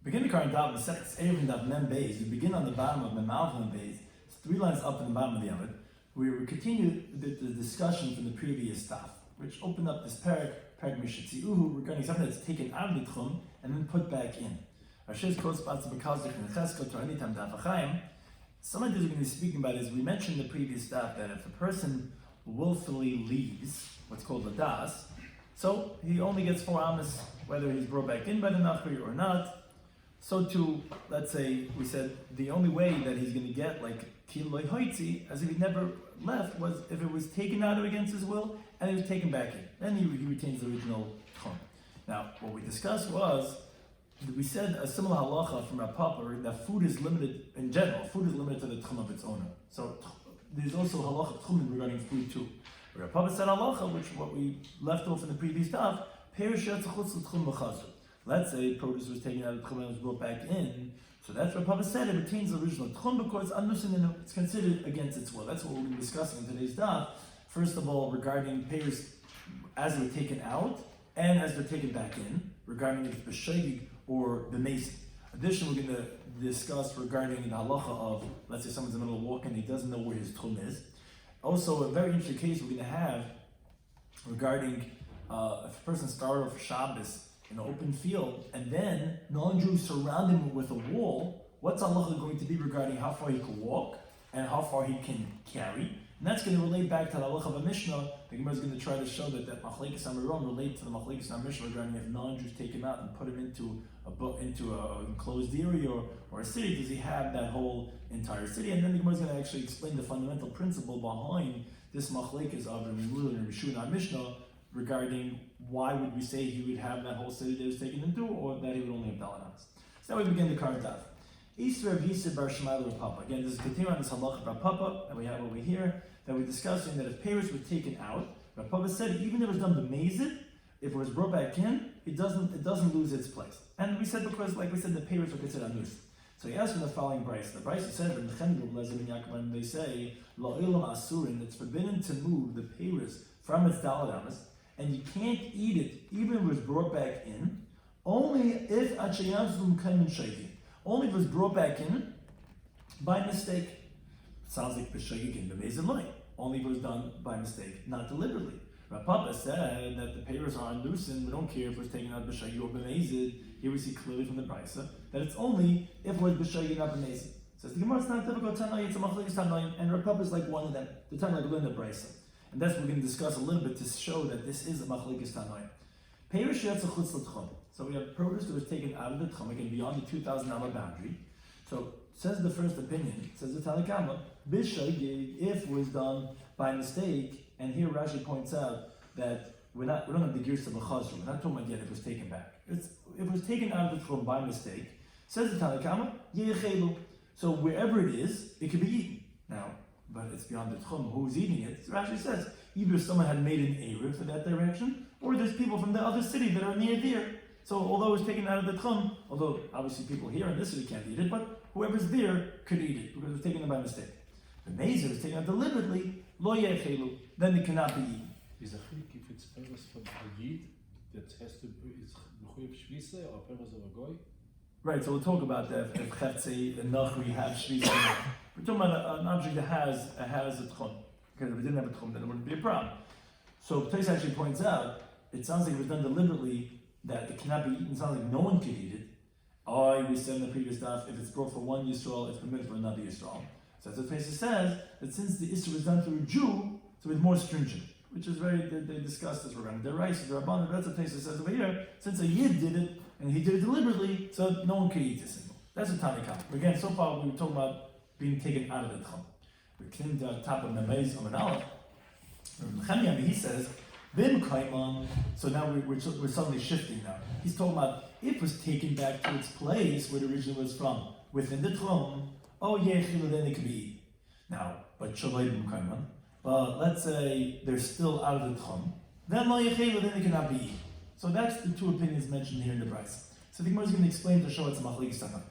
Begin the current Daf, the second Eruvin Daf Mem Beis. We begin on the bottom of Mem Alpha Mem Beis. It's 3 lines up in the bottom of the Amud. We continue the discussion from the previous Daf, which opened up this parak Mishitziuhu regarding something that's taken out of the Tchum and then put back in. Rashi's quote spots the Bekazdich and Cheskel to anytime Daf Achayim. Some of these we're going to be speaking about is we mentioned in the previous Daf that if a person willfully leaves what's called a das, so he only gets 4 amas, whether he's brought back in by the Nachri or not. So too, let's say we said the only way that he's going to get like Kiloi Hoitzi, as if he never left, was if it was taken out of against his will and it was taken back in. Then he retains the original Tchum. Now, what we discussed was, we said a similar halacha from Rav Papa that food is limited, in general, food is limited to the Tchum of its owner. So there's also halacha Tchum regarding food too. Rav Papa said halacha, which what we left off in the previous daf, Perishat Tzachutz L'Tchum B'Chazur. Let's say produce was taken out of Tchum and was brought back in. So that's what Papa said, it retains the original Tchum because it's considered against its will. That's what we're going to be discussing in today's daf. First of all, regarding payers as they're taken out and as they're taken back in, regarding if it's b'shegig or the mason. Additionally, we're going to discuss regarding the halacha of, let's say someone's in the middle of walking and he doesn't know where his Tchum is. Also, a very interesting case we're going to have regarding if a person started off Shabbos in an open field, and then non-Jews surround him with a wall, what's halacha going to be regarding how far he can walk and how far he can carry? And that's going to relate back to the halacha of a Mishnah. The Gemara is going to try to show that Machlekes HaMaron relate to the Machlekes HaMishnah regarding if non-Jews take him out and put him into a enclosed area or a city, does he have that whole entire city? And then the Gemara is going to actually explain the fundamental principle behind this Machlekes of Rabbi Shloimy and Rabbi Shloimy Schwartzberg regarding why would we say he would have that whole city that he was taken into, or that he would only have Dalanas. So now we begin the current daf. Again, this is continuing on this halacha of Rav Papa that we have over here, that we're discussing that if payers were taken out, Rav Papa said even if it was done b'mezid, if it was brought back in, it doesn't lose its place. And we said because, like we said, the payers were considered anus. So he asked in the following brayso. The brayso said when they say la'ilam asurin, it's forbidden to move the payers from its daladamas, and you can't eat it even if it was brought back in, only if only if it was brought back in by mistake. Sounds like b'shegig in b'mezid loy. Only if it was done by mistake, not deliberately. Rav Papa said that the payers are unloosened. We don't care if it was taken out b'shegig or b'mezid. Here we see clearly from the brayso that it's only if it was b'shegig, not b'mezid. Says the Gemara, it's not typical Tanai, it's a machlekes Tanai, and Rav Papa is like one of them. The Tanai like the brayso. And that's what we're going to discuss a little bit to show that this is a machlekes Tanai. Payers shetz chutz l'tchum. So we have produce that was taken out of the tchum, again beyond the 2,000 amma boundary. So says the first opinion, says the Tanakama, b'shegig, if it was done by mistake, and here Rashi points out that we don't have the gears of a chazru. We're not talking about yet if it was taken back. If it was taken out of the tchum by mistake, says the Tanakama, yechelu. So wherever it is, it can be eaten. Now, but it's beyond the tchum. Who's eating it? So Rashi says either someone had made an eruv for that direction, or there's people from the other city that are near there. So although it was taken out of the tchum, although obviously people here in this city can't eat it, but whoever's there could eat it because it was taken by mistake. The mazer is taken out deliberately, lo yechelu, then it cannot be eaten. Is a chiluk if it's purpose for a yid that has to is mechuyev shvisa or purpose of a goy? Right, so we'll talk about that. If Chetzi and Nachri have shvisa, we're talking about an object that has a tchum. Because if it didn't have a tchum, then it wouldn't be a problem. So Tais actually points out, it sounds like it was done deliberately that it cannot be eaten. It sounds like no one could eat it. We said in the previous daf, if it's brought for one Yisrael, it's permitted for another Yisrael. So that's what Tais says, that since the Isra was done through a Jew, so it's more stringent. Which is they discussed this regarding the rice, the Rabban, that's what Tais says over here. Since a Yid did it, and he did it deliberately, so no one could eat this single. That's a Tanakam. Again, so far we were talking about being taken out of the Tchum. We came to the top of the Mez of an Aleph. He says, Bim Kaiman. So now we're suddenly shifting now. He's talking about if it was taken back to its place where it originally was from, within the Tchum, then it could be eaten. Now, but Shalai Bim Kaiman. But let's say they're still out of the Tchum, then then it cannot be eaten. So that's the two opinions mentioned here in the brayso. So the Gemara is going to explain to show it's a machlekes Tanai.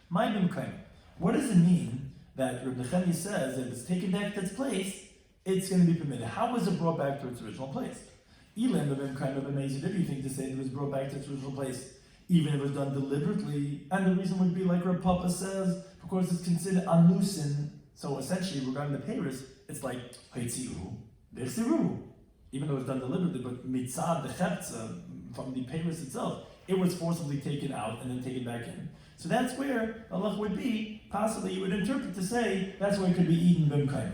My bim kaim. What does it mean that Rabbi Shloimy says that if it's taken back to its place, it's going to be permitted? How was it brought back to its original place? If you think to say it was brought back to its original place, even if it was done deliberately. And the reason would be like Rav Papa says, because it's considered anusin. So essentially, regarding the peiros, it's like haitziru, v'chziru. Even though it's done deliberately, but mitzad the cheptza from the peiros itself, it was forcibly taken out and then taken back in. So that's where Allah would be. Possibly, you would interpret to say that's where it could be eaten b'mkayim.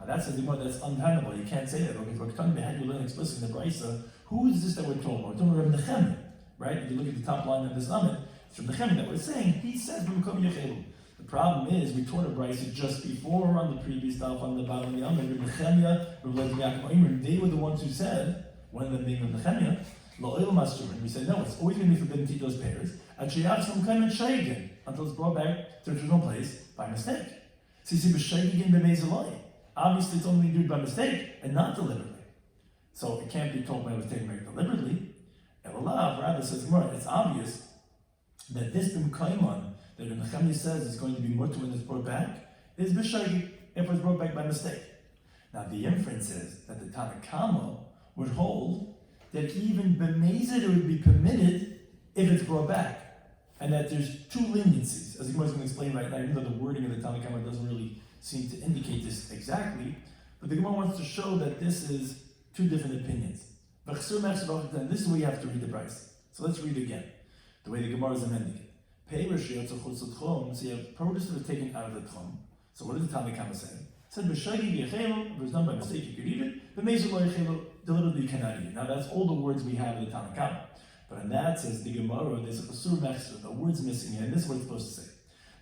That's a dimah that's untenable. You can't say that because we're talking about you learn explicitly in the Brisa. Who is this that we're talking about? We're talking about Rabbi Nechemia, right? If you look at the top line of this Amid, it's Rabbi Nechemia that we're saying. He says b'mkayim yechelu. The problem is we taught a Brisa just before on the previous Daf on the bottom of the Amid. Rabbi Nechemia, Rabbi Yaakov, they were the ones who said, one of them being Rabbi Nechemia, la'il masur, and we said no, it's always going to be forbidden to eat those pears. And she have some kind of shaygin until it's brought back to the original place by mistake. So you see, b'shaygin b'mezalai. Obviously, it's only done by mistake and not deliberately. So it can't be told when it was taken back deliberately. Elalav rather says more. It's obvious that this b'mkaiman that the Nechemia says is going to be mutter when it's brought back is b'shagi if it was brought back by mistake. Now the inference is that the Tanakama would hold that even b'mezid it would be permitted if it's brought back, and that there's two leniencies, as Gemara is going to explain right now. Even though the wording of the Tanakama doesn't really seem to indicate this exactly, but the Gemara wants to show that this is two different opinions. And this is the way you have to read the Bryce. So let's read it again, the way the Gemara is amending it. So you have produce that was taken out of the tchum. So what did the Tanakama say? It said, if it was done by mistake, you could eat it, but deliberately you cannot eat it. Now that's all the words we have in the Tanakama. But in that says the Gemara, there's a chasur mechzer, the word's missing here, and this is what it's supposed to say.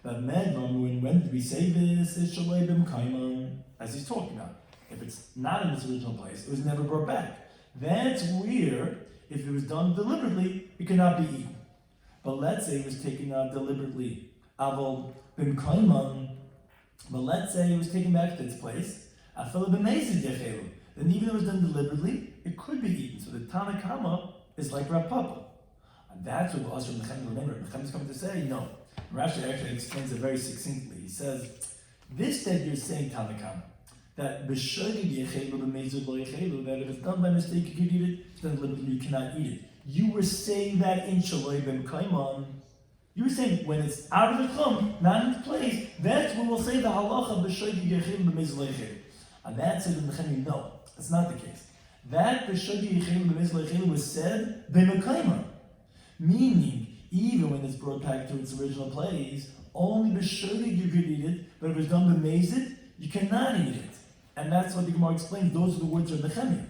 But when did we say this? It's shalei b'mkaiman, as he's talking about. If it's not in its original place, it was never brought back. That's where, if it was done deliberately, it cannot be eaten. But let's say it was taken out deliberately. Aval b'mkaiman. But let's say it was taken back to its place. Afel b'mezid yechelu. Then even if it was done deliberately, it could be eaten. So the Tanakama is like Rav Papa. And that's what the Asr Nechemia, remember, Nechemia is coming to say, no. Rashi actually explains it very succinctly. He says, this that you're saying, Tanakama, that b'shogig yechelu b'mezid lo yechelu, that if it's done by mistake you could eat it, if it's done deliberately you cannot eat it. You were saying that in shaloi b'mkaiman. You were saying when it's out of the chum, not in its place, that's when we'll say the halacha b'shogig yechelu b'mezid lo yechelu. And that said in Nechemia, no, that's not the case. That b'shogig yechelu b'mezid lo yechelu was said b'mkaiman. Meaning, even when it's brought back to its original place, only b'shogig you could eat it, but if it's done b'mezid, you cannot eat it. And that's what the Gemara explains. Those are the words of Nechemia.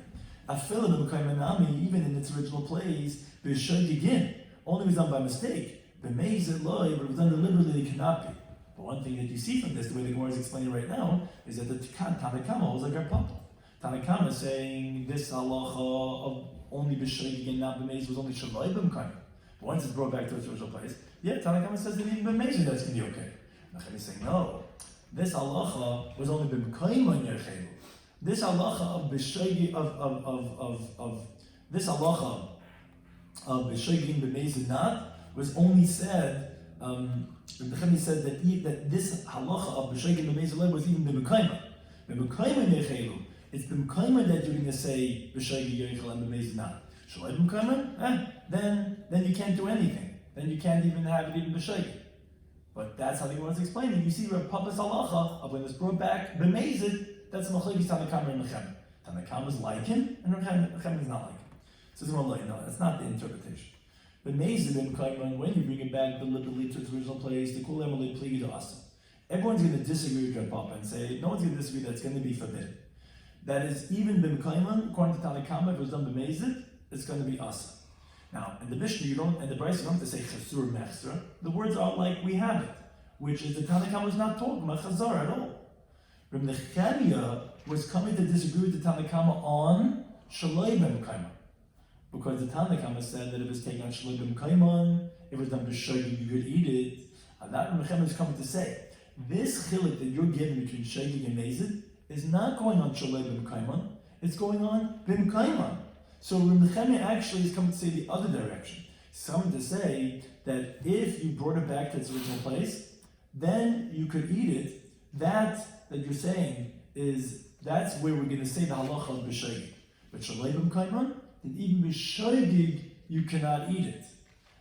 Afila b'mkaimanami, even in its original place, b'shogigin, only was done by mistake. B'mezid loy, but it was done deliberately, it cannot be. But one thing that you see from this, the way the Gemara is explaining right now, is that the Tanakama holds like our Papa. Tanakama is saying this halacha of only b'shogigin, not b'mezid, was only shaloi b'mkaiman. But once it's brought back to its original place, Tanakama says that even b'mezid that's going to be okay. Nechemia is saying no. This halacha was only b'mkaiman yechelu. This halacha of b'shogig this halacha of b'shogigin b'mezid not was only said. Nechemia said that this halacha of b'shogigin b'mezid was even b'mkaiman. B'mkaiman yechelu. It's b'mkaiman that you're going to say b'shogig yechelu and b'mezid not. Shalai b'mkaiman? Then you can't do anything. Then you can't even have it even b'shogig. But that's how the Gemara is explaining. You see Rav Papa's halacha of when it's brought back b'mezid, that's machlekes Tanakama and Nechemia. Tanakama is like him, and Nechemia is not like him. So it's no, that's not the interpretation. B'mezid b'mkaiman, when you bring it back deliberately to its original place, the kul emelei pligi to us. Everyone's going to disagree with Rav Papa and say no one's going to disagree that's going to be forbidden. That is even b'mkaiman, according to Tanakama, if it was done b'mezid, it's going to be asa. Now, in the Mishnah, and the Bryce, you don't have to say chasur mechzer. The words are like we have it, which is the Tanakama was not talking about chazar at all. Rabbi Nechemia was coming to disagree with the Tanakama on shaloi b'mkaiman, because the Tanakama said that if it's taken on shaloi b'mkaiman, if it was done b'shogig, you could eat it. And that Rabbi Nechemia is coming to say, this chiluk that you're giving between shogig and mezid is not going on shaloi b'mkaiman, it's going on b'mkaiman. So Rabbi Nechemia actually is coming to say the other direction. He's coming to say that if you brought it back to its original place, then you could eat it. That you're saying that's where we're going to say the halacha of b'shogig. But shalei b'mkaiman, then even b'shogig you cannot eat it.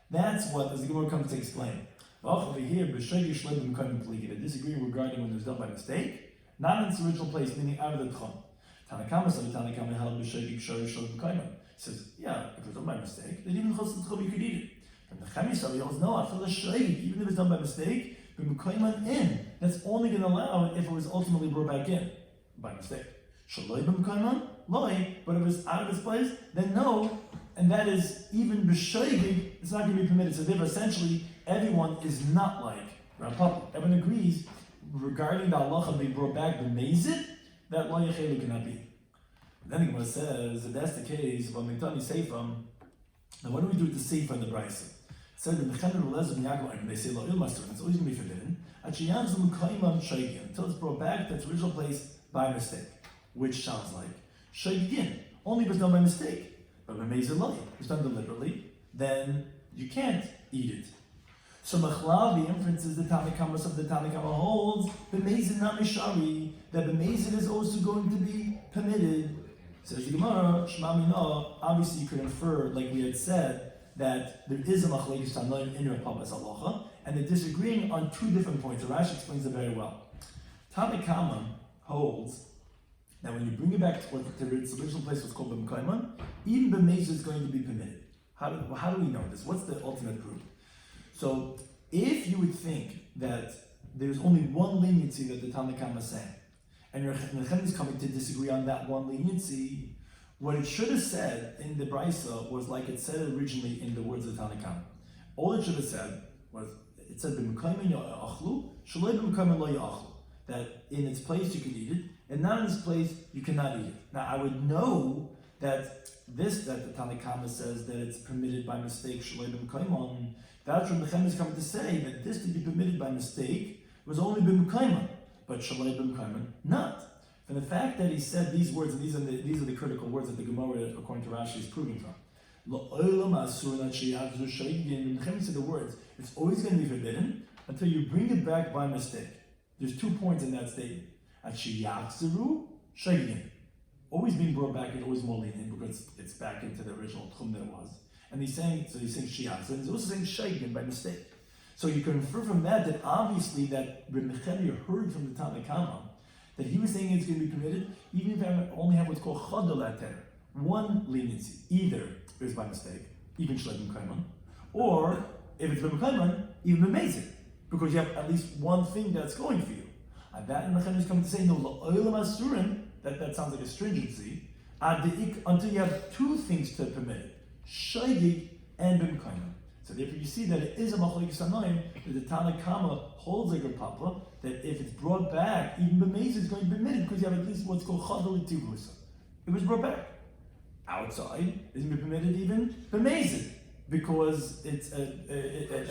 That's what, as the Gemara comes to explain. Over here, disagreeing regarding when it was done by mistake, not in its original place, meaning out of the tchum. Tanakama held says, yeah, if it was done by mistake, then even chutz l'tchum you could eat it. And the Chamisar, he holds, no, after the shayik, even if it's done by mistake, in, that's only going to allow it if it was ultimately brought back in by mistake. Shaloi b'mkayman, loy, but if it's out of its place, then no, and that is even b'shayik, it's not going to be permitted. So therefore, essentially, everyone is not like Rav Papa. Everyone agrees regarding the halacha being brought back b'mezid, that lo yechelu cannot be. Then the Gemara says, if that's the case, when Miktani Seifam, then what do we do with the Seifah and the Brisa? It said, they say, lo il masur, it's always going to be forbidden, until it's brought back to its original place by mistake, which sounds like shaygin, only if it's done by mistake. But when mezid lo, it's done deliberately, then you can't eat it. So Machlal, the inference is the Tanakamas of the Tanakama holds, b'mezid not mishari, that b'mezid is also going to be permitted. Says the Gemara, Shema Mina, obviously you could infer, like we had said, that there is a machlekes tanoim in Rav Papa's halacha, and they're disagreeing on two different points. Rashi explains it very well. Tanakama holds that when you bring it back to what its original place was called b'mkayman, even b'mezid is going to be permitted. How do we know this? What's the ultimate proof? So, if you would think that there's only one leniency that the Tanakama is saying, and your Nechem is coming to disagree on that one leniency, what it should have said in the Brisa was like it said originally in the words of the Tanakama. All it should have said was, it said, that in its place you can eat it, and not in its place you cannot eat it. Now, I would know that the Tanakama says that it's permitted by mistake, that's what Nechem is coming to say, that this to be permitted by mistake was only b'mkayman, but shalei b'mkayman not. And the fact that he said these words, and these are the critical words that the Gemara, according to Rashi, is proving from. Nechem said the words, it's always going to be forbidden until you bring it back by mistake. There's 2 points in that statement. At sheyachzeru shaygin, always being brought back is always more lenient because it's back into the original tchum that it was. And he's saying sheyachzeru, and he's also saying shaygin by mistake. So you can infer from that obviously that Rabbi Shloimy heard from the Tanakama that he was saying it's going to be permitted, even if I only have what's called chadal ater, one leniency. Either it was by mistake, even shalei b'mkayman, or if it's b'mkayman, even b'mezid, because you have at least one thing that's going for you. And that Nechem is coming to say, no, la'olam asurim, that sounds like a stringency, until you have 2 things to permit it, shaygig and b'mkayman. So therefore you see that it is a machlekes tanoim, that the Tanakama holds like a papa, that if it's brought back, even b'mezid is going to be permitted because you have at least what's called chadal itivusa. It was brought back. Outside isn't permitted even b'mezid, because it's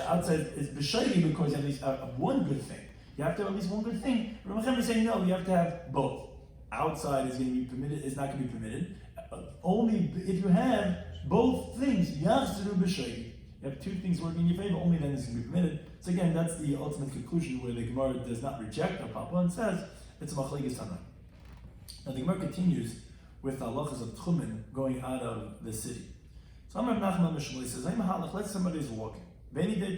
outside is b'shayli because you have at least one good thing. You have to have at least one good thing. Ramachem is saying no, you have to have both. Outside is going to be permitted, is not going to be permitted. Only if you have both things, yachzeru b'shayli. You have 2 things working in your favor, only then it's going to be permitted. So again, that's the ultimate conclusion where the Gemara does not reject the Papa and says it's a machlekes tanoim. Now the Gemara continues with the halachas of tchumen going out of the city. So Amar Nachman Mishmuli says, let's somebody is walking. He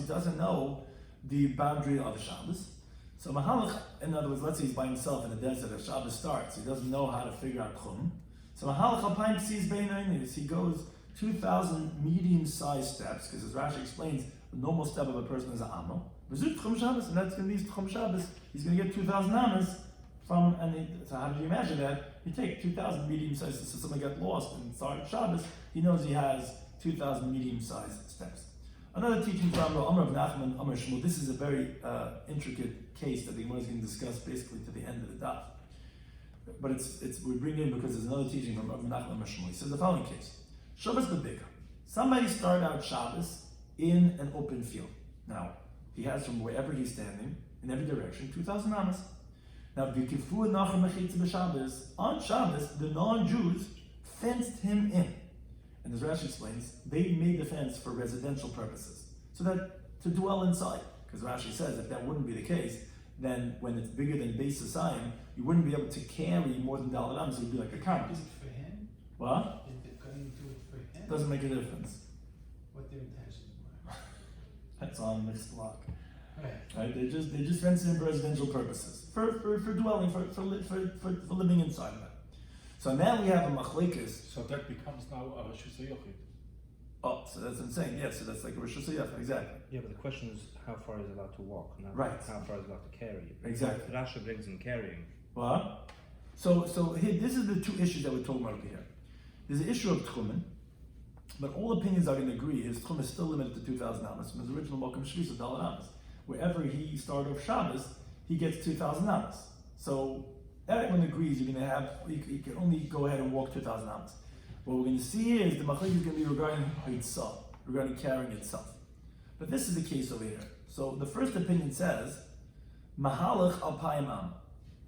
doesn't know the boundary of the Shabbos. So Mahalach, in other words, let's say he's by himself in the desert as Shabbos starts. He doesn't know how to figure out tchum. So Mahalach Alpine sees Beinainus. He goes 2,000 medium-sized steps, because as Rashi explains, the normal step of a person is an amma. And that's going to be Tchum Shabbos. He's going to get 2,000 ammas from, so how did you imagine that? You take 2,000 medium-sized, so someone got lost and started Shabbos, he knows he has 2,000 medium-sized steps. Another teaching from Amar Nachman, Amar Shmuel. This is a very intricate case that the Gemara is going to discuss basically to the end of the daf. But we bring it in because there's another teaching from Rabbi Nachman Amar Shmuel. He says the following case. Shabbos b'bika. Somebody started out Shabbos in an open field. Now, he has from wherever he's standing, in every direction, 2,000 amas. Now, on Shabbos, the non-Jews fenced him in. And as Rashi explains, they made the fence for residential purposes, so that to dwell inside. Because Rashi says if that wouldn't be the case, then when it's bigger than Beis Yisayim, you wouldn't be able to carry more than Daled Amos. It would be like a cart. Is it for him? What? Is it going to do it for him? Doesn't make a difference. What they've It's on mixed block. Right? They just fence it in for residential purposes, for dwelling, for living inside of it. So now we have a machlekes. So that becomes now a Rishus HaYochid. Oh, so that's what I'm saying. Yes, so that's like a Rishus HaYochid, exactly. Yeah, but the question is how far is it allowed to walk, not Right. how far is it allowed to carry. Exactly. Rasha brings in carrying. What? So here, this is the two issues that we're talking about over here. There's the issue of Tchumen, but all opinions are going to agree is Tchum is still limited to 2,000 amas from his original Mokum Shvisa Dalet Amas. Wherever he started off Shabbos, he gets 2,000 amas. So everyone agrees you're going to have, you can only go ahead and walk 2,000 amas. What we're going to see here is the machlek is going to be regarding Haitzah, regarding carrying itself. But this is the case over here. So the first opinion says, Mahalach al Payim Am.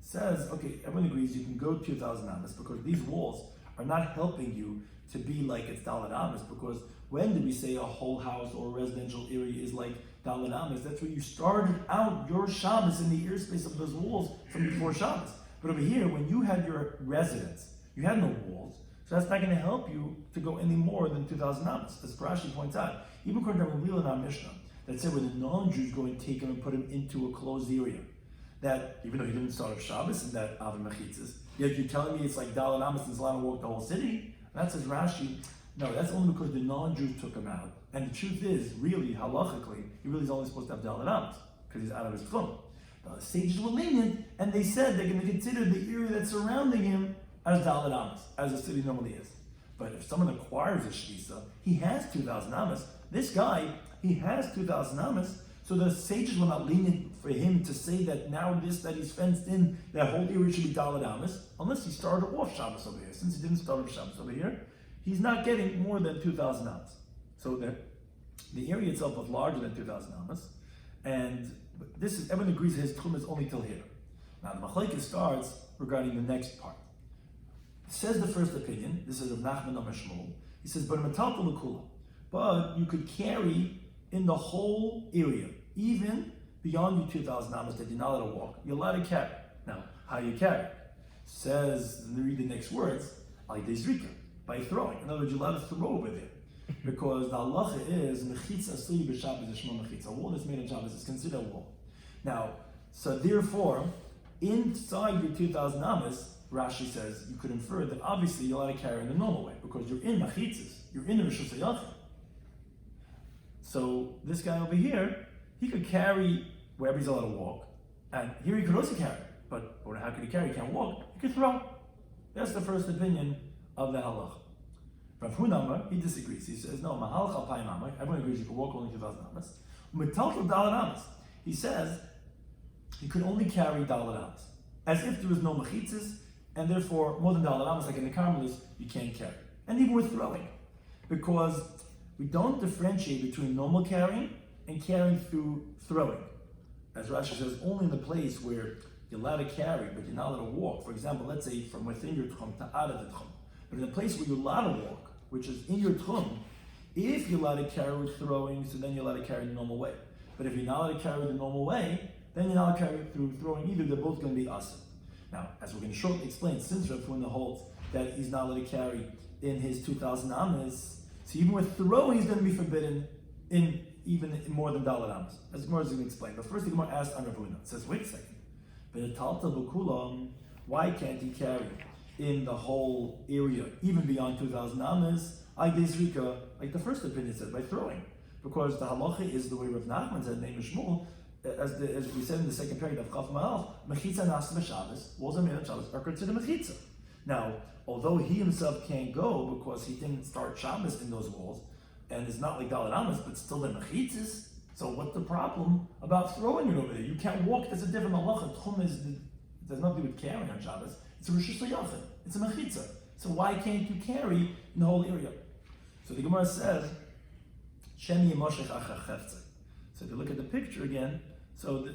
Says, okay, everyone agrees you can go 2,000 amas because these walls are not helping you to be like it's Dalet Amas, because when did we say a whole house or a residential area is like Dalet Amas? That's where you started out your Shabbos in the airspace of those walls from before Shabbos. But over here, when you had your residence, you had no walls, so that's not going to help you to go any more than 2,000 amas. As Parashi points out, even according to Rabbi in our Mishnah, that said when the non-Jews go and take him and put him into a closed area, that even though he didn't start off Shabbos in that Avim Mechitzas, yet you're telling me it's like Dalet Amas and he's allowed to walk the whole city? And that says Rashi, no, that's only because the non-Jews took him out. And the truth is, really, halachically, he really is only supposed to have Dalet Amas because he's out of his tchum. The sages were lenient, and they said they're going to consider the area that's surrounding him as Dalet Amas, as a city normally is. But if someone acquires a shvisa, he has 2,000 amas. This guy, he has 2,000 amas, so the sages were not lenient for him to say that now this that he's fenced in, that whole area should be Dalet Amas, unless he started off Shabbos over here. Since he didn't start off Shabbos over here, he's not getting more than 2,000 amas. So the area itself was larger than 2,000 amas, and this is, everyone agrees that his tchum is only till here. Now the machlekes starts regarding the next part. Says the first opinion, this is of Nachman Amar Shmuel, he says, but you could carry in the whole area, even beyond your 2,000 amas that you're not allowed to walk, you're allowed to carry. Now, how do you carry? Says, read the next words, by throwing. In other words, you're allowed to throw over there. Because the halacha is, mechitza asli b'Shabbos is shema mechitza. A wall that's made on Shabbos is considered a wall. Now, so therefore, inside your 2,000 amas, Rashi says, you could infer that obviously you're allowed to carry in the normal way, because you're in machitzas, you're in the Rishus HaYochid. So this guy over here, he could carry wherever he's allowed to walk, and here he could also carry. But how could he carry? He can't walk. He could throw. That's the first opinion of the halacha. Rav Hunamar, he disagrees. He says, no, mahal chalpayim amar. Everyone agrees you can walk only 2,000 amas. Metaltal Dalet Amas. He says he could only carry Dalet Amas, as if there was no mechitzas, and therefore more than Dalet Amas, like in the Carmelists, you can't carry. And even with throwing, because we don't differentiate between normal carrying and carrying through throwing. As Rashi says, only in the place where you're allowed to carry, but you're not allowed to walk. For example, let's say from within your tchum to out of the tchum. But in the place where you're allowed to walk, which is in your tchum, if you're allowed to carry with throwing, so then you're allowed to carry the normal way. But if you're not allowed to carry the normal way, then you're not allowed to carry through throwing either. They're both going to be asim. Now, as we're going to shortly explain, since Rav Huna holds that he's not allowed to carry in his 2,000 amas, so even with throwing, he's going to be forbidden in more than Dalet Amas. As more as we can explain. But first, the Gemara asked on Rav Huna. It says, wait a second. Why can't he carry in the whole area, even beyond 2,000 amas, like the first opinion said, by throwing? Because the halacha is the way Rav Nachman said, name is Shmuel, as we said in the second period of Chaf Ma'al, mechitza nas b'Shabbos, walls are made on Shabbos, are considered mechitza. Now, although he himself can't go because he didn't start Shabbos in those walls, and it's not like Dalet Amas, but still they're mechitzas. So what's the problem about throwing it over there? You can't walk. That's a different halacha. Tchum does not do with carrying on Shabbos. It's a Rishus HaYochid. It's a mechitza. So why can't you carry in the whole area? So the Gemara says, Shemi Yemoshech Acha Cheftzei. So if you look at the picture again, so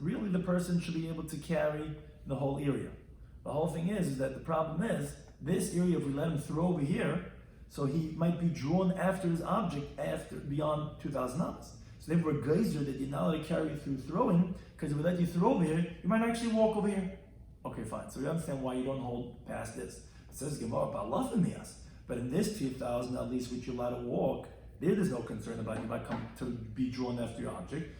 really the person should be able to carry the whole area. The whole thing is that the problem is, this area, if we let him throw over here, so he might be drawn after his object beyond 2,000 amas. So they were a geyser that you're not allowed to carry through throwing, because if we let you throw over here, you might actually walk over here. Okay, fine. So we understand why you don't hold past this. It says Gemara, but in this 2,000 at least, which you're allowed to walk, There's no concern about you might come to be drawn after your object.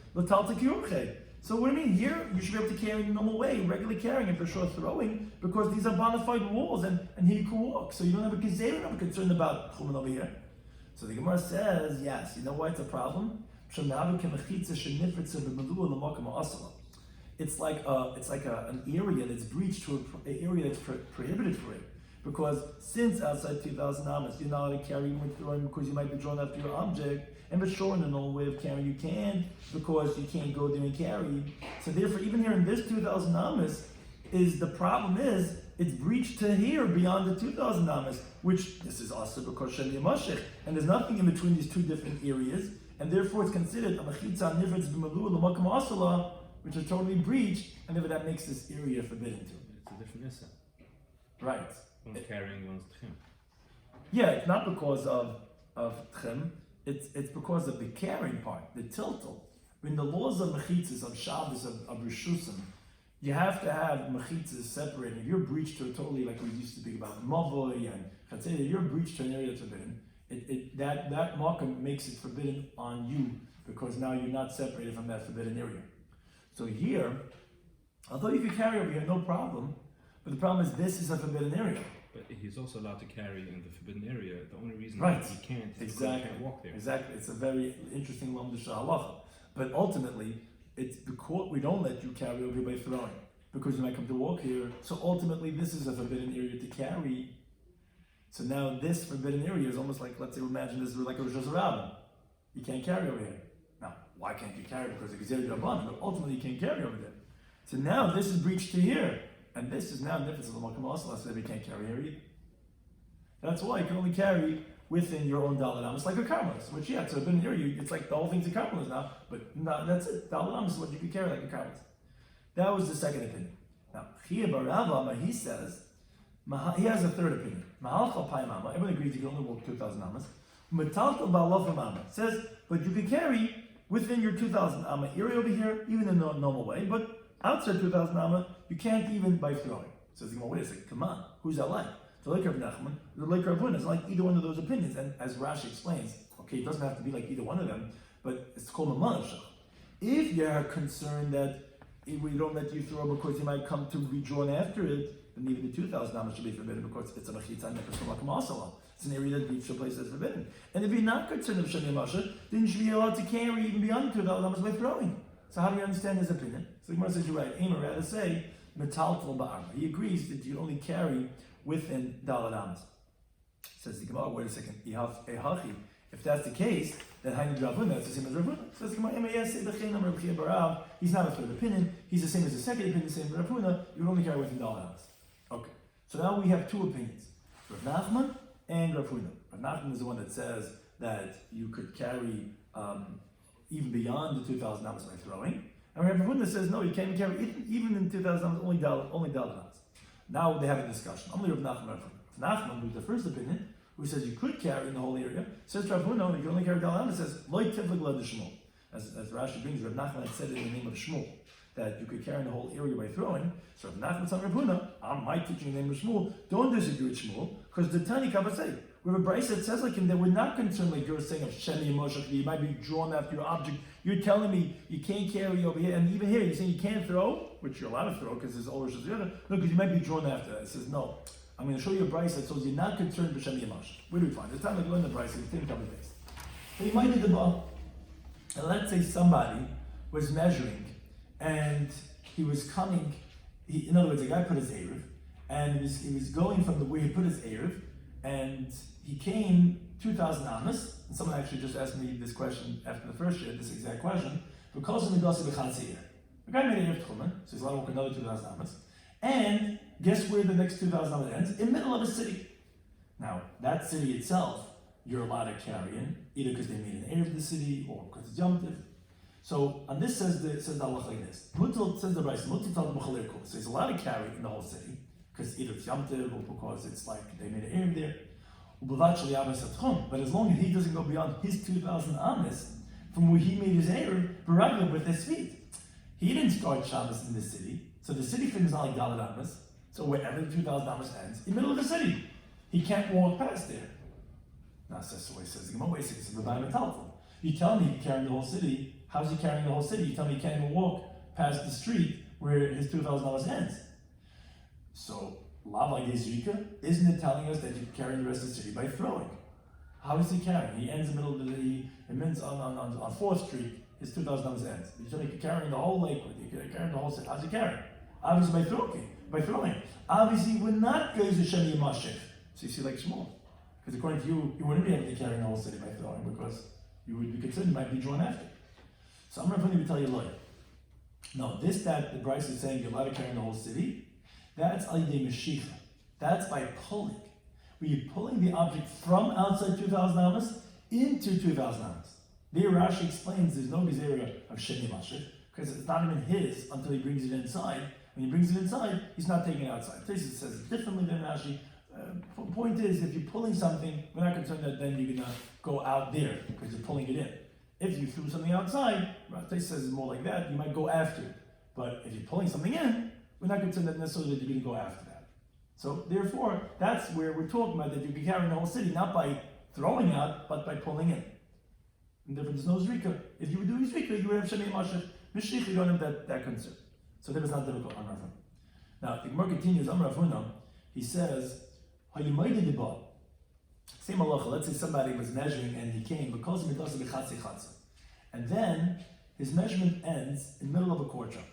So what do you mean? Here, you should be able to carry in the normal way, regularly carrying it for short throwing, because these are bona fide walls, and here you can walk. So you don't have a concern about chuman over here. So the Gemara says, yes, you know why it's a problem? It's like an area that's breached to an area that's prohibited for it. Because since outside 2,000 amas, you're not allowed to carry when throwing because you might be drawn after your object, and for sure in the normal way of carrying you can, because you can't go there and carry. So therefore, even here in this 2,000 amas, the problem is it's breached to here beyond the 2,000 amas, which this is also because Sheni Yamashich, and there's nothing in between these two different areas, and therefore it's considered a mechitza nifetz b'malua l'makam asala, which is totally breached, and therefore that makes this area forbidden to. It's a different issa. Right. One's carrying, one's tchim. Yeah, it's not because of tchim, it's because of the carrying part, the tiltal. In the laws of mechitzas, of Shabbos, of Rishusim, you have to have mechitzas separated. If you're breached to totally, like we used to speak about, mavoy and chatzeda, you're breached to an area that's forbidden. That markum makes it forbidden on you, because now you're not separated from that forbidden area. So here, although you can carry over here, no problem, but the problem is this is a forbidden area. But he's also allowed to carry in the forbidden area. The only reason Right. he can't is because Exactly. he can't walk there. Exactly. It's a very interesting lamdish halacha. But ultimately, it's because we don't let you carry over here by throwing, because you might come to walk here. So ultimately, this is a forbidden area to carry. So now this forbidden area is almost like, let's say, imagine this is like a Rosh Hashanah. You can't carry over here. Now, why can't you carry? Because it's Gezerah Rabban, but ultimately you can't carry over there. So now this is breached to here. And this is now nifetz of the makam asla, so that we can't carry here either. That's why you can only carry within your own daled amos, like a karmelis, which it's a forbidden area. It's like the whole thing's a karmelis now, but no, that's it. Daled amos is what you can carry like a karmelis. That was the second opinion. Now, Chia bar Rava, he says, he has a third opinion. Mahal chal mama. Everyone agrees you can only walk 2,000 amas. Metaltal ba'alof mama says, but you can carry within your 2,000 amma area over here, even in a normal way, but outside 2,000 amma, you can't even by throwing. Says, well, wait a second, come on, who's that like? The like of Nachman, the like of Eruvin is like either one of those opinions. And as Rashi explains, okay, it doesn't have to be like either one of them, but it's called a manashach. If you're concerned that if we don't let you throw because you might come to be drawn after it, then even the 2,000 amma should be forbidden because it's a mechitza nefesh from masala. It's an area that beach place that's forbidden. And if you're not concerned of Shani Masha, then you should be allowed to carry even beyond 2,000 amma by throwing. So how do you understand his opinion? So the Gemara says you're right. Ema rather say metaltal ba'arba. He agrees that you only carry within daled amas. Says the Gemara, wait a second. If that's the case, then Hainu Ravuna, that's the same as Ravuna. Says the Gemara, he's not a third opinion. He's the same as the second opinion, the same as Ravuna. You would only carry within daled amas. Okay. So now we have two opinions: Rav Nachman and Ravuna. Rav Nachman is the one that says that you could carry even beyond the 2,000 amas by throwing. And Rav Ravuna says no, you can't even carry even in 2,000 amas, only daled amas. Now they have a discussion. Only Rav Nachman and Rav Nachman, who's the first opinion, who says you could carry in the whole area, says Rav Ravuna, you can only carry daled amas. Says loy tiflik la Shmuel. As Rashi brings, Rav Nachman had said it in the name of Shmuel, that you could carry in the whole area by throwing. So Rav Nachman telling Rav Ravuna, I'm my teaching in the name of Shmuel. Don't disagree with Shmuel, because the Tani Kabbalah say we have a brayso that says like him that we're not concerned like you're saying of Sheni and Moshe, you might be drawn after your object. You're telling me you can't carry over here, and even here you're saying you can't throw, which you're allowed to throw because there's always the other. No, because you might be drawn after that. It says no. I'm going to show you a brayso that says you're not concerned with Sheni and Moshe. Where do we find it? It's time to learn the brayso. The thing comes based. So you might need the ball, and let's say somebody was measuring, and he was coming. In other words, the guy put his eruv, and he was going from where he put his eruv, and he came 2,000 amas. And someone actually just asked me this question after the first year, this exact question. Because of the the guy made eruv tchumen, so he's allowed to walk another 2,000 amas. And guess where the next 2,000 amas ends? In the middle of a city. Now, that city itself, you're allowed to carry in, either because they made an eruv of the city or because it's yomtiv. So, and this says the halach like this. Mutal says the brayso, mutal tal b'chalei kol. So he's allowed to carry in the whole city because either it's yomtiv or because it's like they made an eruv there. But as long as he doesn't go beyond his 2,000 amas from where he made his eruv, with his feet. He didn't start Shabbos in the city, so the city thing is not like daled amas. So wherever the 2,000 amas ends, in the middle of the city, he can't walk past there. Now says the Gemara, wait a second, so Rabbi Metalton. You tell me he's carrying the whole city. How's he carrying the whole city? You tell me he can't even walk past the street where his $2,000 ends. So, Lav Yezrika, isn't it telling us that you're carrying the rest of the city by throwing? How is he carrying? He ends in the middle of he ends on 4th Street, his $2,000 ends. You're telling me you're carrying the whole Lakewood, you're carrying the whole city. How's he carrying? Obviously by throwing. Obviously, we're not going to Shani Mashech. So you see, like Shmuel. Because according to you, you wouldn't be able to carry the whole city by throwing because you would be concerned you might be drawn after. So I'm going to tell you a lawyer. No, that the Bryce is saying you're allowed to carry the whole city, that's Alidei Meshicha. That's by pulling. When you're pulling the object from outside $2,000 into $2,000. There Rashi explains there's no Gezerah of Sheni Mashech, because it's not even his until he brings it inside. When he brings it inside, he's not taking it outside. Tosfos says it differently than Rashi. The point is, if you're pulling something, we're not concerned that then you're going to go out there because you're pulling it in. If you threw something outside, Tosfos says it's more like that, you might go after it. But if you're pulling something in, we're not concerned that necessarily that you're going to go after that. So therefore, that's where we're talking about that you'd be carrying the whole city, not by throwing out, but by pulling in. And therefore, there's no zrika. If you were doing zrika, you would have shenei mashech. Mishich, you don't have that concern. So that was not difficult on Rav Huna. Now, the Gemara continues on Rav Huna. He says, "Hayimayde deba." Same halacha. Let's say somebody was measuring and he came because he does bechatzi chatza, and then his measurement ends in the middle of a courtyard.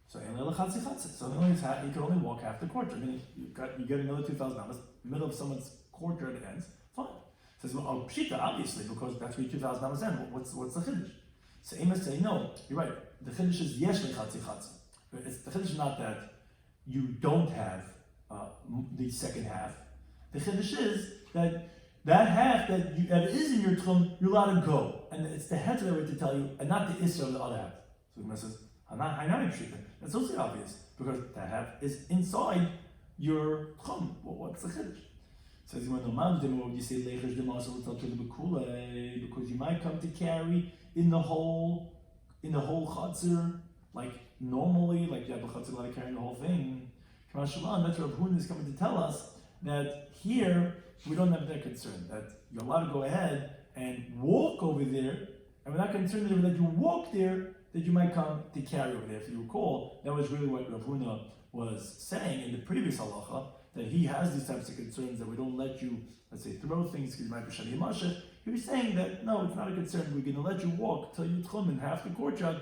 So he can only walk half the courtyard. I mean, you get another $2,000 in the middle of someone's courtyard it ends. Fine. Says, well, pshita, obviously, because that's where your $2,000 end. What's the chiddush? So Amos say, no, you're right. The chiddush is yesh lechatzi chatza. The chiddush is not that you don't have the second half. The chiddush is that half that is in your tchum, you're allowed to go, and it's the heter to tell you, and not the isra of the other half. So Amos says, that's also obvious because the half is inside your tchum. Well, what's the chiddush? Says when you say because you might come to carry in the whole chatzir, like normally, like you have a chatzir allowed to carry the whole thing. That's what Rav Huna is coming to tell us that here we don't have that concern that you're allowed to go ahead and walk over there, and we're not concerned that if you walk there that you might come to carry over there. If you recall, that was really what Rav Huna was saying in the previous halacha, that he has these types of concerns that we don't let you, let's say, throw things because you might be shani mashech. He was saying that no, it's not a concern. We're going to let you walk till you tchum in half the courtyard,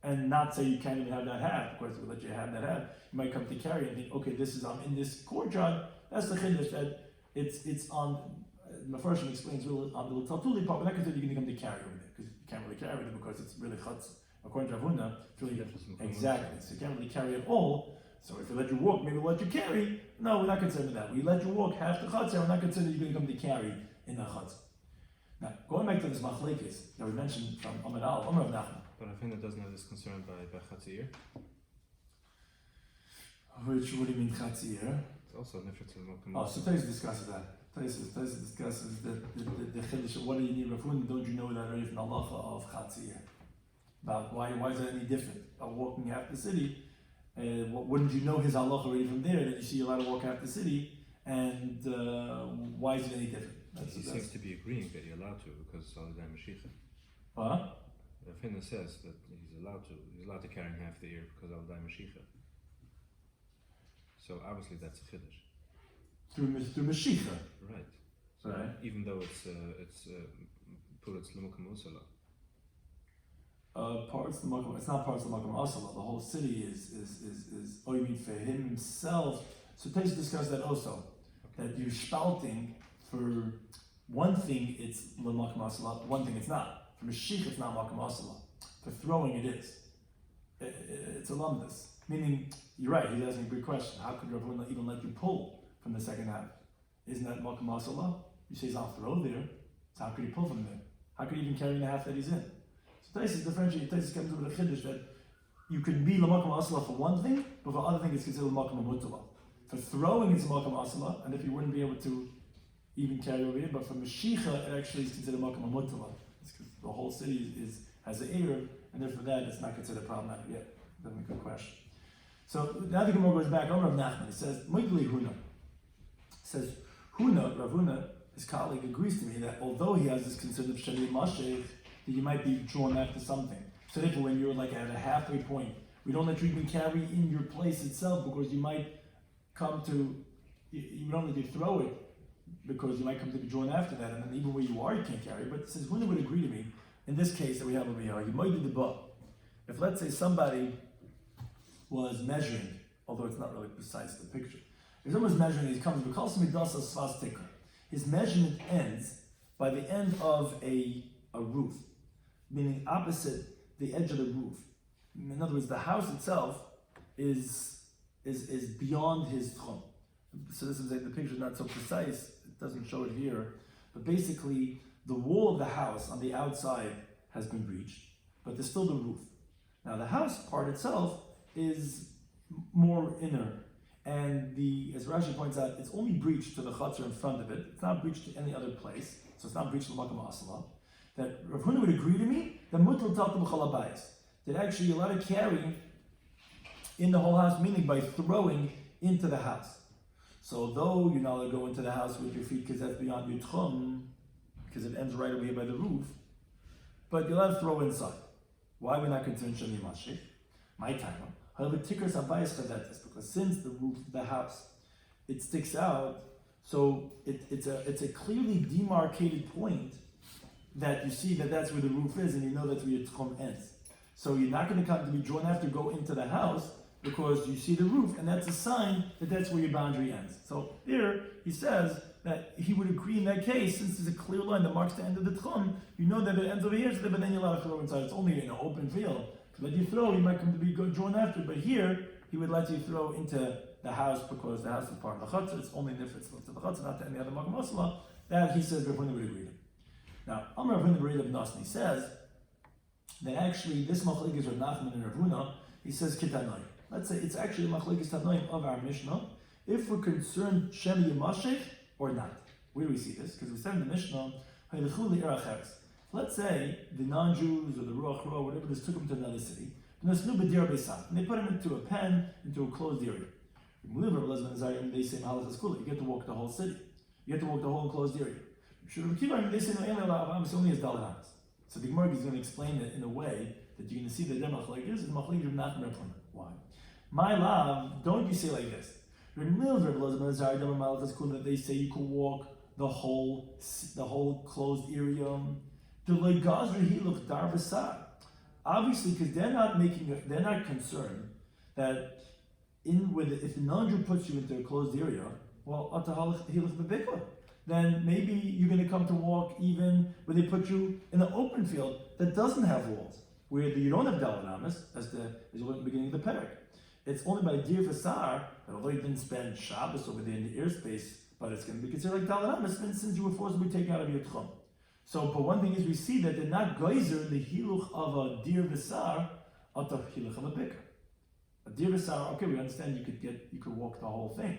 and not say you can't even have that half. Of course, we'll let you have that half. You might come to carry and think, okay, I'm in this courtyard. That's the chiddush that it's on. Mefarshim explains really on the Taltuli part, but not consider you're going to come to carry over there because you can't really carry it because it's really chutz. According to Rav Huna, it's really exactly. So you can't really carry at all. So if we let you walk, maybe we'll let you carry. No, we're not concerned with that. We let you walk half the chutzah, we're not concerned that you're going to come to carry in the chutzah. Now, going back to this machlekes that we mentioned from Amar Al, Amar of Nachman. But I think that doesn't have this concern by chatzir. Which, what do you mean chatzir? It's also a nifrit. Oh, so Tosfos discusses that. Tosfos discusses the chiddush. What do you need, Rav Huna? Don't you know that already from the halacha of chatzir? About why is that any different? About walking half the city. Wouldn't you know his halacha already from there that you see you're allowed to walk half the city? And why is it any different? He seems to be agreeing that you're allowed to because Alidei Meshicha. What? Rav Huna says that he's allowed to carry in half the year because Alidei Meshicha. So obviously that's a chiddush. Through Meshicha. Right. So right. Even though it's Puritz L'Mukum Usala. Parts of the Makom, it's not parts of the Makom Asala. The whole city is. Oh, you mean for himself? So Tosfos discussed that also. That you're spouting for one thing, it's the Makom Asala. One thing, it's not. For Mashiach, it's not Makom Asala. For throwing, it is. It's a lumdus. Meaning, you're right. He's asking a good question. How could Rav Huna even let you pull from the second half? Isn't that Makom Asala? You say he's off the road there. So how could he pull from there? How could he even carry the half that he's in? Tosfos differentiates. Tosfos comes with a chiddush that you can be l'makom asla for one thing, but for other things it's considered l'makom mutala. For throwing it's l'makom asla, and if you wouldn't be able to even carry over here, but for meshicha it actually is considered l'makom mutala. It's because the whole city has an eruv, and therefore that it's not considered problematic yet. That's a good question. So now the Gemara goes back over Rav Nachman. It says Moigli Huna. It says Rav Huna his colleague agrees to me that although he has this concern of Shani Mashech, that you might be drawn after something. So therefore, when you're like at a halfway point, we don't let you even carry in your place itself because you might come to, you don't let you throw it because you might come to be drawn after that, and then even where you are, you can't carry it. But since Huna would agree to me, in this case that we have over here, you might do the book. If let's say somebody was measuring, although it's not really precise, the picture. If someone was measuring, he comes, his measurement ends by the end of a roof, meaning opposite the edge of the roof. In other words, the house itself is beyond his tchum. So this is like the picture is not so precise, it doesn't show it here, but basically the wall of the house on the outside has been breached, but there's still the roof. Now the house part itself is more inner, and as Rashi points out, it's only breached to the chutzner in front of it. It's not breached to any other place, so it's not breached to the makam asala. That Rav Huna would agree to me that mutal tatum chalabayis, that actually you're allowed to carry in the whole house, meaning by throwing into the house. So although you're not allowed to go into the house with your feet because that's beyond your tchum, because it ends right over here by the roof, but you're allowed to throw inside. Why are we not concerned Shani Mashech? My time. However, tikkers abayis chadetes, because since the roof of the house, it sticks out, so it's a clearly demarcated point that you see that that's where the roof is, and you know that's where your tchum ends. So you're not going to come to be drawn after go into the house because you see the roof, and that's a sign that that's where your boundary ends. So here he says that he would agree in that case, since there's a clear line that marks the end of the tchum, you know that it ends over here, but then you're allowed to throw inside. It's only in an open field. To let you throw, you might come to be drawn after, but here he would let you throw into the house because the house is part of the chutzner. It's only if it's to the chutzner, not to any other makam asala. That he says Rav Huna would agree to. Now, Amar Rav Huna of Nasni says that actually this machlekes Rav Nachman and Rav Huna, he says kitanoi. Let's say it's actually a machlekes tanoim of our Mishnah, if we're concerned Shem Yemashech or not. Where do we see this? Because we said in the Mishnah, let's say the non-Jews or the Ruach Ra, whatever this, took them to another city, and they put him into a pen, into a closed area. They say you get to walk the whole city. You get to walk the whole enclosed area. They say it's only as Dalanas. So the Gemara is going to explain it in a way that you're going to see that they're machlekes and machlekes are not Rav Huna. Why? My love, don't you say like this? That they say you can walk the whole closed area. Obviously, because they're not concerned that if the non-Jew puts you into a closed area, well, then maybe you're going to come to walk even when they put you in an open field that doesn't have walls, where you don't have dalanamas, as you look at the beginning of the parak. It's only by dir v'sar that although you didn't spend Shabbos over there in the airspace, but it's going to be considered like dalanamas since you were forced to be taken out of your tchum. So, but one thing is we see that they're not geyser the hiluch of a dir v'sar at the hiluch of a bikr. A dir v'sar, okay, we understand you could walk the whole thing,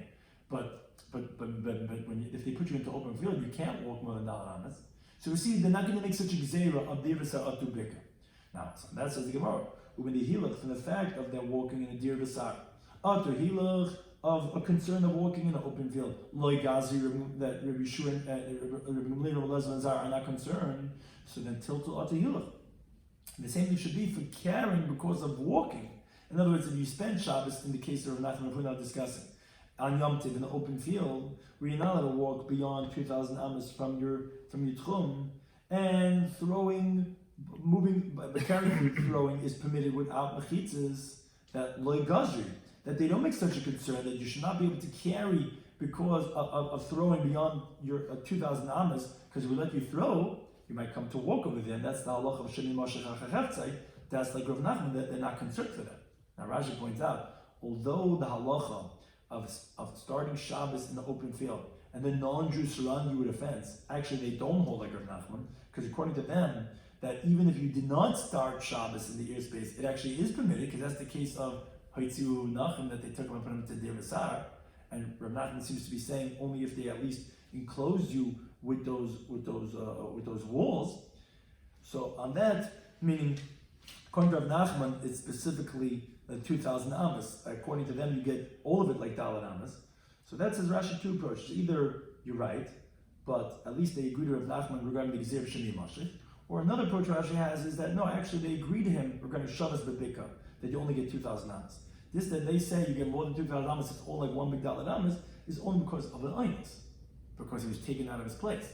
but if they put you into open field, you can't walk more than dalanamas. So we see they're not going to make such a gzeira of dir v'sar at the bikr. Now, so that says the Gemara. When the hilach from the fact of them walking in a dir v'sar, utter hilach of a concern of walking in an open field, loy gazi that Rabbi Shloimy Schwartzberg are not concerned, so then tiltul utter hilach. The same thing should be for carrying because of walking. In other words, if you spend Shabbos, in the case of Rav Nachman we're now discussing, on Yom Tov in the open field, where you're not allowed to walk beyond 2,000 amas from your tchum, and carrying throwing is permitted without mechitzas, that loy gazri, that they don't make such a concern that you should not be able to carry because of throwing beyond your 2,000 amas, because if we let you throw, you might come to walk over there, and that's the halacha of Shani Mashech HaChavtzai. That's like Rav Nachman, that they're not concerned for that. Now Rashi points out, although the halacha of starting Shabbos in the open field and the non-Jews surround you with a fence, actually they don't hold like Rav Nachman, because according to them, that even if you did not start Shabbos in the airspace, it actually is permitted, because that's the case of Haitziu Nachum, that they took him and put him to Dir V'sar, and Rav Nachman seems to be saying only if they at least enclosed you with those walls. So on that, meaning according to Rav Nachman, it's specifically 2,000 amas. According to them, you get all of it like Dalet amas. So that's his Rashi two approaches. Either you're right, but at least they agree to Rav Nachman regarding the Gzeir Sheni Mashich. Or another approach Rashi has is that no, actually they agree to him regarding Shabbos Bebika, that you only get 2,000 amas. This that they say you get more than 2,000 amas, it's all like one big dollar amas, is only because of the Einus, because he was taken out of his place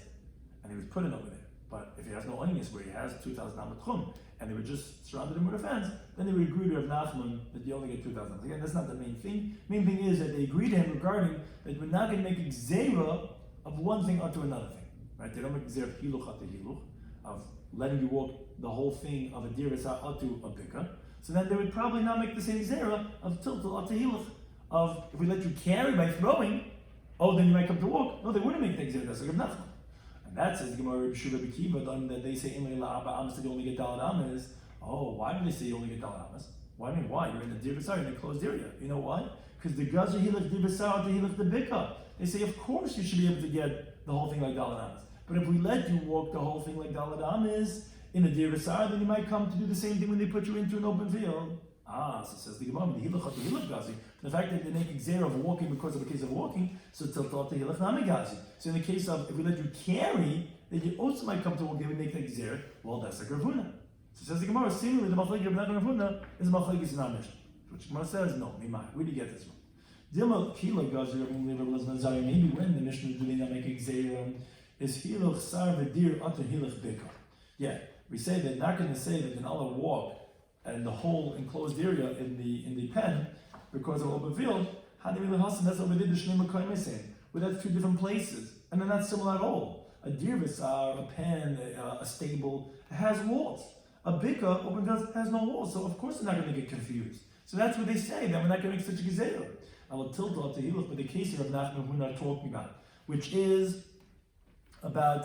and he was put in over there. But if he has no Einus where he has 2,000 amas chum, and they were just surrounded him with a fence, then they would agree to Rav Nachman that you only get 2,000 amas. Again, that's not the main thing. Main thing is that they agree to him regarding that we're not going to make a gzeira of one thing onto another thing. Right? They don't make a gzeira of hiluch onto hiluch, of letting you walk the whole thing of a dirasa onto a bika. So then they would probably not make the same zera of tiltul onto hiluch, of if we let you carry by throwing, oh, then you might come to walk. No, they wouldn't make the zera. That's like a Nachman. And that says the Gemara Rabbi Shloimy Schwartzberg that they say in la'aba amas that you only get dalad amas. Oh, why do they say you only get dalad amas? Why? I mean, why? You're in the dirasa, you're in a closed area. You know why? Because the gazer hiluch dirasa onto hiluch the bika. They say, of course, you should be able to get the whole thing like dalad amas. But if we let you walk the whole thing like dalad amas in a dirasa, then you might come to do the same thing when they put you into an open field. So says the Gemara, the hiluch to hiluch gazi. The fact that they make exer of walking because of a case of walking, so tiltot to hiluch nami gazi. So in the case of if we let you carry, then you also might come to walk. They would make the exer. Well, that's like Ravuna. So says the Gemara, seemingly the machlekes of Ravuna is machlekes in our Mishnah. Which Gemara says no, mimai. Where do you get this from? Dilma hiluch gazi. Maybe when the Mishnah do not make exer is hiluch sar v'dir ata hiluch bikar. Yeah, we say that not going to say that in Allah walk and the whole enclosed area in the pen because of open field. That's what we did the Shnei Mekayim saying. Well, that's two different places, and they're not similar at all. A dir v'sar, a pen, a stable has walls. A bika open field has no walls, so of course they're not going to get confused. So that's what they say, that we're not going to make such a gezeira. I will tilt off to hiluch, but the case here of Nachman we're not talking about, which is about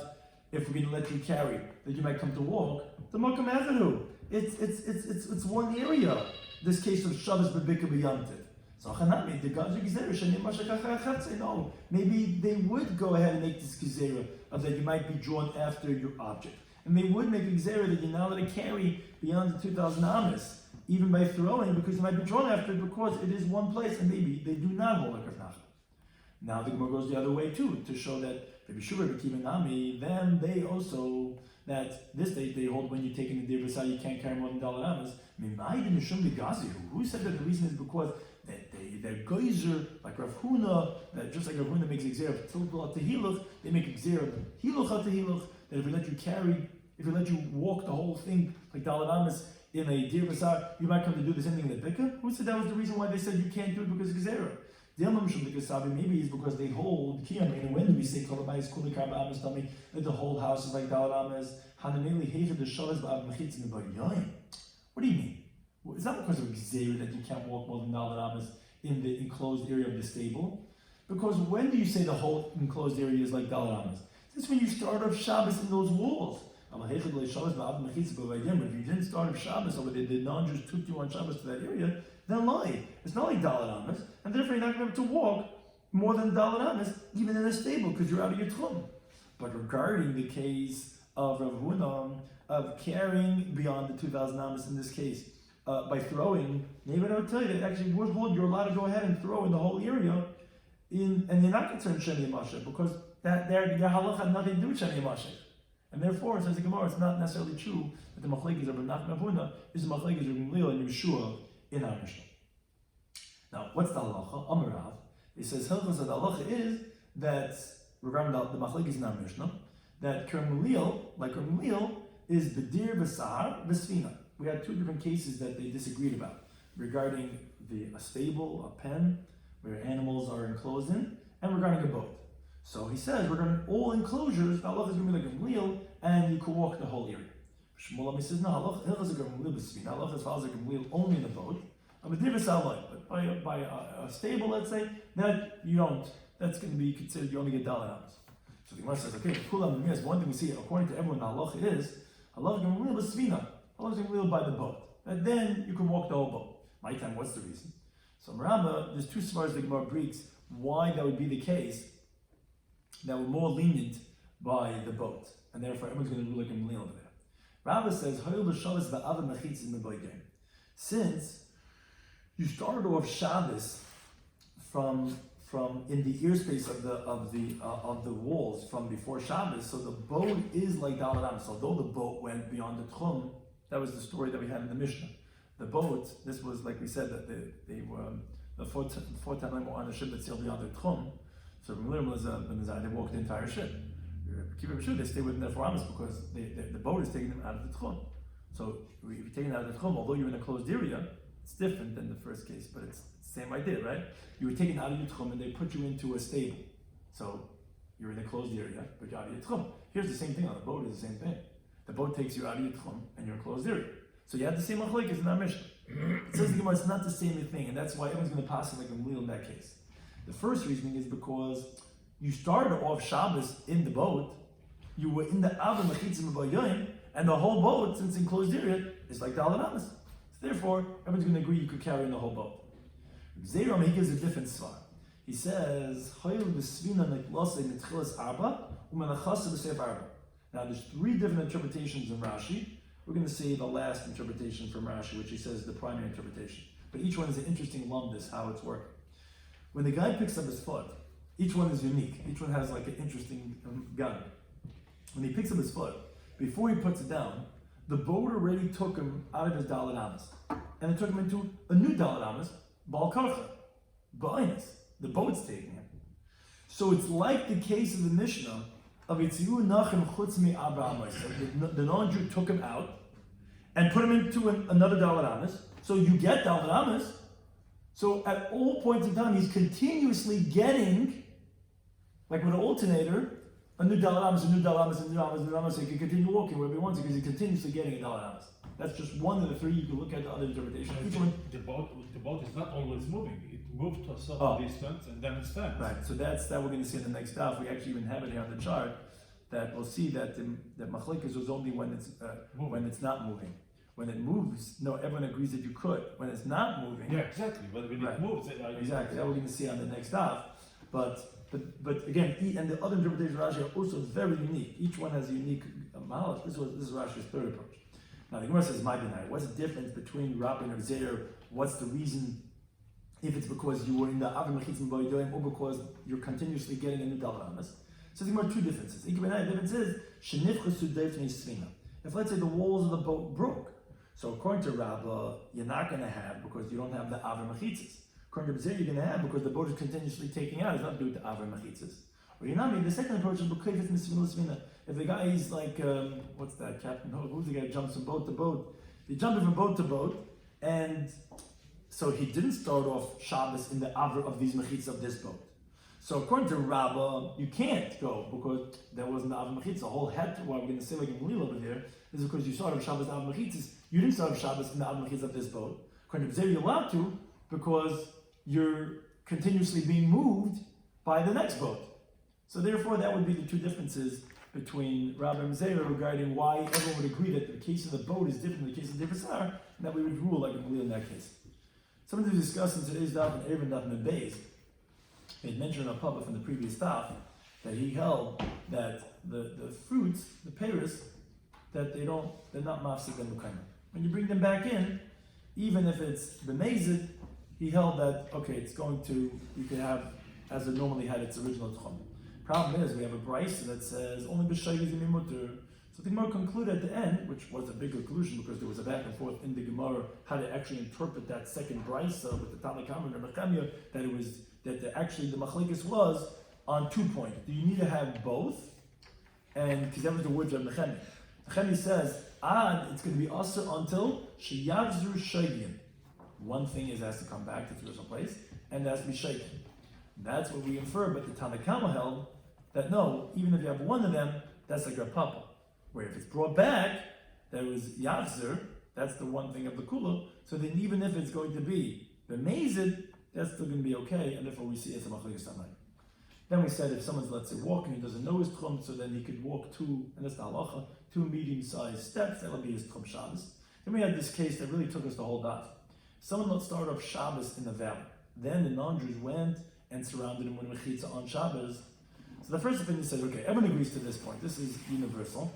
if we're going to let you carry, that you might come to walk. The Makam Echadu. It's one area. This case of Shabbos Bebika B'Yantiv. So Chanami, the Gazer Gezerah, Shani Mashach say no. Maybe they would go ahead and make this Gezerah of that you might be drawn after your object. And they would make a Gezerah that you're not allowed to carry beyond the 2,000 amas, even by throwing, because you might be drawn after it because it is one place, and maybe they do not hold like Rav Nachman. Now the Gemara goes the other way too, to show that Rabbi Shloimy Schwartzberg, then they also, that this they hold when you take in the Dirvasai, you can't carry more than dollar amas. Who said that the reason is because they're geyser, like Rav Huna, that just like Rav Huna makes exer of tiltul to hiluch, they make exer of hiluch to hiluch, that if we let you carry, if we let you walk the whole thing like dollar amas in a Dirvasai, you might come to do the same thing in the Bika? Who said that was the reason why they said you can't do it because of Gezerah? Maybe it's because they hold Kiyam, and when do we say Kolabayis Kulikar Ba'amas Tami that the whole house is like Dalaramas? Hanameli Hecha the Shalas Ba'ab Mechitz in the Bayoyim. What do you mean? It's not because of Gezerah that you can't walk more than Dalaramas in the enclosed area of the stable. Because when do you say the whole enclosed area is like Dalaramas? It's when you start off Shabbos in those walls. If you didn't start off Shabbos, or the non-Jews took you on Shabbos to that area, then lie. It's not like Dalad Amas, and therefore you're not going to be able to walk more than Dalad Amas, even in a stable, because you're out of your tchum. But regarding the case of Rav Huna, of carrying beyond the 2,000 Amas in this case, by throwing, maybe I would tell you that actually you're allowed to go ahead and throw in the whole area, and you're not concerned Sheni Mashech, because that your halach had nothing to do with Sheni Mashech. And therefore, says the Gemara, it's not necessarily true that the machlekes of Rav Nachman Huna is the machlekes of Gamliel and Yeshua in our Mishnah. Now, what's the halacha? Amarav. It says halachas of the halacha is that regarding the machlekes in our Mishnah, that Gamliel, like Gamliel, is bedir v'sahar v'sfina. We had two different cases that they disagreed about regarding a stable, a pen where animals are enclosed in, and regarding a boat. So he says, regarding all enclosures, the halacha is going to be like a Gamliel, and you can walk the whole area. Shmuel says, no, halacha is a Gamliel b'sfina. Halacha is follows a Gamliel only in the boat. But by a stable, let's say, that you don't, that's going to be considered, you only get dollar amas. So the Gemara says, okay, one thing we see, according to everyone, the halacha is, halacha Gamliel b'sfina. Halacha is Gamliel by the boat. And then you can walk the whole boat. My time, what's the reason? So Maramba, there's two svars the Gemara breaks why that would be the case, that we're more lenient by the boat, and therefore everyone's going to do like a Gamliel over there. Rabbi says, since you started off Shabbos from from in the airspace of the walls from before Shabbos. So the boat is like Daled Amos. Although the boat went beyond the Tchum, that was the story that we had in the Mishnah. The boat, this was like we said that they were the 4 times more on the ship that sailed beyond the Tchum. So they walked the entire ship. They stay within their 4 Amos because the boat is taking them out of the Tchum. So if you're taking it out of the Tchum, although you're in a closed area, it's different than the first case, but it's the same idea, right? You were taken out of your Tchum and they put you into a stable. So you're in a closed area, but you're out of your Tchum. Here's the same thing on the boat, is the same thing. The boat takes you out of your Tchum and you're in a closed area. So you have the same machlokes in our Mishnah. It says the Gemara, it's not the same thing, and that's why everyone's going to pass it like a meal in that case. The first reasoning is because you started off Shabbos in the boat, you were in the Avim Mechitzim B'Yoyim, and the whole boat, since enclosed area, is like Daled Amos. So therefore, everyone's going to agree you could carry in the whole boat. Zayram, he gives a different svar. He says, now there's 3 different interpretations in Rashi. We're going to say the last interpretation from Rashi, which he says is the primary interpretation. But each one is an interesting lumbus, how it's working. When the guy picks up his foot, each one is unique. Each one has like an interesting gun. When he picks up his foot, before he puts it down, the boat already took him out of his Daled Amos. And it took him into a new Daled Amos, Bal Karcha, Ba'inus. The boat's taking him. So it's like the case of the Mishnah of Yitziu Nachem Chutz Mi Abba Amos. The non-Jew took him out and put him into another Daled Amos. So you get Daled Amos. So at all points in time, he's continuously getting, like with an alternator, a new Daled Amos, a new Daled Amos, a new Daled Amos, a new Daled Amos, so he can continue walking wherever he wants because he's continuously getting a Daled Amos. That's just one of the 3. You can look at the other interpretation. Each one. The boat is not always moving. It moved to a certain distance and then it stands. Right. So that we're going to see in the next Daf. We actually even have it here on the chart. That we'll see that machlekes was only when it's not moving. When it moves, no, everyone agrees that you could. When it's not moving, yeah, exactly. But when it moves, exactly. That we're going to see on the next Daf. But again, and the other interpretations of Rashi are also very unique. Each one has a unique malach. This is Rashi's third approach. Now the Gemara says, "My benai. What's the difference between Rabbi and Zeir? What's the reason? If it's because you were in the Avim Mechitzim B'Yoyim or because you're continuously getting a new Daled Amos?" So the Gemara 2 differences. The difference is if let's say the walls of the boat broke, so according to Rabbi, you're not going to have because you don't have the Avim Mechitzis. According to Zeir, you're going to have because the boat is continuously taking out. It's not due to Avim Mechitzis. Or you're not. Maybe the second approach is b'kayfet misvina l'svina. If the guy is like, what's that, Captain Hook? Who's the guy who jumps from boat to boat? He's jumping from boat to boat, and so he didn't start off Shabbos in the Avra of these mechitzas of this boat. So according to Rabbah, you can't go because there wasn't the Avra mechitzah. The whole head, what we're going to say like in Lil over there, is because you started Shabbos Avra mechitzas. You didn't start Shabbos in the Avra mechitzah of this boat. According to Zeir, you're allowed to because you're continuously being moved by the next boat. So therefore, that would be the 2 differences between Rabbi and Zeir regarding why everyone would agree that the case of the boat is different than the case of the Basar, and that we would rule like in that case. Something to discuss in today's Daf and Eruvin Daf and Beis. He had mentioned a public from the previous Daf that he held that the fruits, the peiros, that they're not mafsik and mukayim. When you bring them back in, even if it's b'mezid, he held that you can have as it normally had its original tchum. Problem is, we have a brisa that says only b'shayis yimim mutter. So the Gemara concluded at the end, which was a big conclusion because there was a back and forth in the Gemara how to actually interpret that second brisa with the Tanna Kamma and Nechemia, that actually the machlekes was on 2 points. Do you need to have both? And because that was the words of Nechemia. Nechemia says, it's going to be also until sheyavzru shayim. One thing has to come back to its original place, and it has to be shaken. That's what we infer, but the Tanna Kamma held that no, even if you have one of them, that's like a papa. Where if it's brought back, there was Yavzer, that's the one thing of the Kula, so then even if it's going to be the Mazid, that's still going to be okay, and therefore we see it's a Machlekes Tanai. Then we said if someone's, let's say, walking, he doesn't know his Tchum, so then he could walk 2, and that's the halacha, 2 medium-sized steps, that'll be his Tchum Shabbos. Then we had this case that really took us the whole daf. Someone started off Shabbos in the valley. Then the non-Jews went and surrounded him with mechitza on Shabbos. So the first opinion says, okay, everyone agrees to this point. This is universal,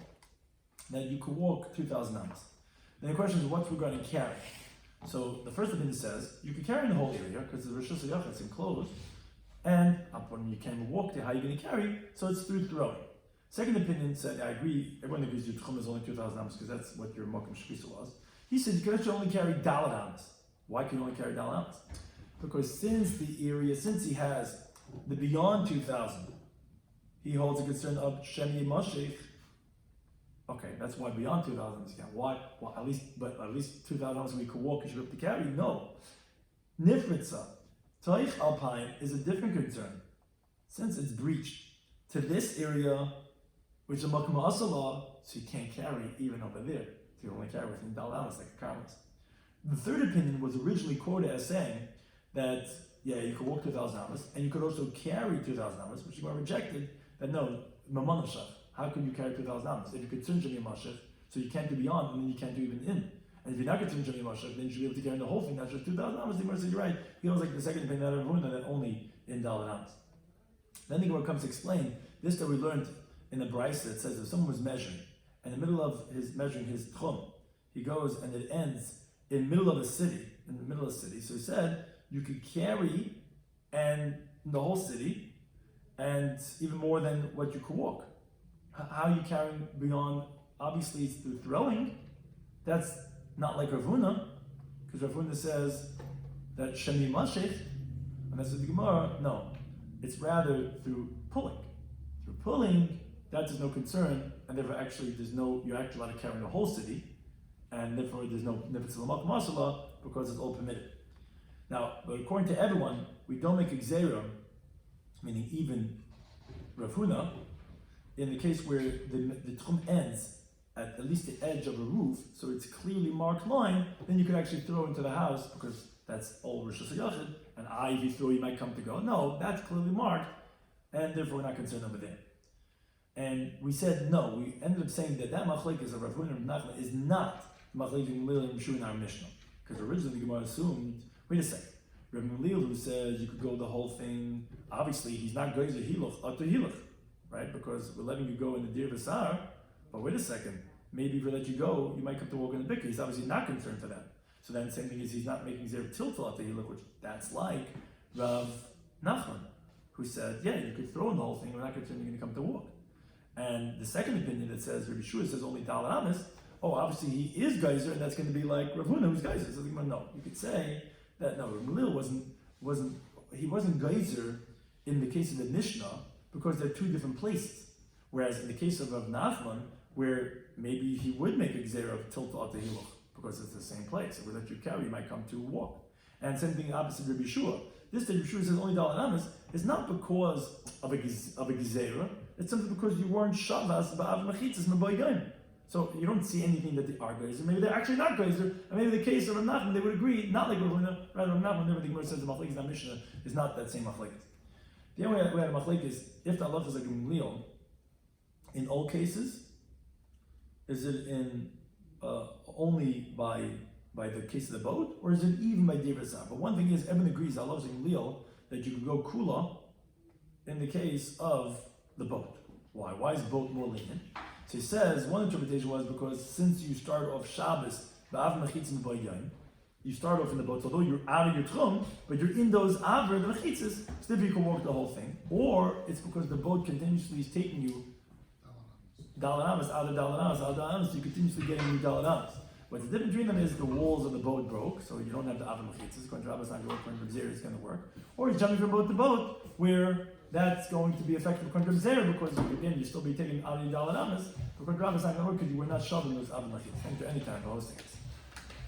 that you could walk 2,000 amos. Then the question is, what we're going to carry? So the first opinion says, you could carry in the whole area, because the Rosh Hashanah is enclosed, And when you can't walk there, how are you going to carry? So it's through throwing. Second opinion said, I agree, everyone agrees your tchum is only 2,000 amos because that's what your mokum shvisa was. He said you can actually only carry dalet amos. Why can you only carry dalet amos? Because since he has the beyond 2,000, he holds a concern of shemi mashich. Okay, that's why beyond 2,000 is count. Why? Well, at least 2,000 amos we could walk, you should be able to carry. No. Nifritza, Taich Alpine is a different concern. Since it's breached to this area, which is a Makam Asala, so you can't carry even over there. So you only carry within Dalamas, like a Karmas. The third opinion was originally quoted as saying that, yeah, you could walk 2,000 amos, and you could also carry 2,000 amos, which you were rejected, that no, Mamanashach, how could you carry 2,000 amos? If you could turn Jami Mashach, so you can't do beyond, and then you can't do even in. And if you're not going to turn Jami Mashach, then you should be able to carry the whole thing, not just 2,000 amos. The Gemara said, you're right. He was like the second opinion out of Eruvin, that only in Dalet amos. Then the Gemara comes to explain this that we learned in the Brisa that says if someone was measuring, in the middle of his measuring his tchum, he goes and it ends in the middle of a city, So he said you could carry and in the whole city, and even more than what you could walk. How are you carrying beyond? Obviously, it's through throwing. That's not like Ravuna, because Ravuna says that shemi mashich, and that's the Gemara. No, it's rather through pulling. Through pulling, that is no concern, and therefore you're actually allowed to carry the whole city, and therefore there's no nefetz l'mak masala because it's all permitted. Now, but according to everyone, we don't make a gzeira, meaning even Rav Huna, in the case where the tchum ends at least the edge of a roof, so it's clearly marked line, then you could actually throw into the house because that's all Rosh Hashanah, and if you throw, you might come to go. No, that's clearly marked, and therefore we're not concerned over there. And we said no. We ended up saying that machlekes of Rav Huna and Rav Nachman is not machlekes Gamliel and Shu in our Mishnah, because originally the Gemara assumed. Wait a second. Rav Gamliel, who says you could go the whole thing, obviously he's not going to hiluch up to hiluch, right? Because we're letting you go in the Dir Basar, but wait a second, maybe if we let you go, you might come to walk in the Bikkur. He's obviously not concerned for that. So then the same thing is he's not making zero tiltal up to hiluch, which that's like Rav Nachman, who said, yeah, you could throw in the whole thing, we're not concerned you're going to come to walk. And the second opinion that says Rabbi Shua says only Dalet amos, obviously he is geyser, and that's going to be like Rav Huna who's geyser. So no, you could say that no, Rav Gamliel wasn't geyser in the case of the Mishnah because they're two different places. Whereas in the case of Rav Nachman, where maybe he would make a gzeira of tiltal at the hiluch because it's the same place. If we let you carry, you might come to walk. And same thing opposite Rabbi Shua. This that Rabbi Shua says only Dalet amos is not because of a gzeira. It's simply because you weren't shavas ba'av mechitzas mebayim. So you don't see anything that they are geyser. Maybe they're actually not geyser. And maybe the case of Rav Nachman, they would agree, not like Rav Huna, rather Rav Nachman, whenever the Gemara says the machlekes in that Mishnah is not that same machlekes. The only way we had a machlekes, if the Allah is like a Gamliel, in all cases, is it in only by the case of the boat, or is it even by Dir Basar? But one thing is, everyone agrees, Allah is a Gamliel, that you can go kula in the case of the boat. Why? Why is boat more lenient? So he says, one interpretation was because since you start off Shabbos, you start off in the boat, so although you're out of your tchum, but you're in those avra, the mechitzas, so you can walk the whole thing. Or it's because the boat continuously is taking you Dalet amos, out of Dalet amos, out of Dalet amos, so you continuously getting new Dalet amos. What's the difference between them is the walls of the boat broke, so you don't have the avra mechitzas, according to Rabbi, it's not going to work, according to Zera, it's going to work. Or he's jumping from boat to boat, where that's going to be effective according to Zera, because again, you still be taking out of your Dalet amos, but according to Rabbi, it's not going to work because you were not shoving those avra mechitzas. Any time for hosting it.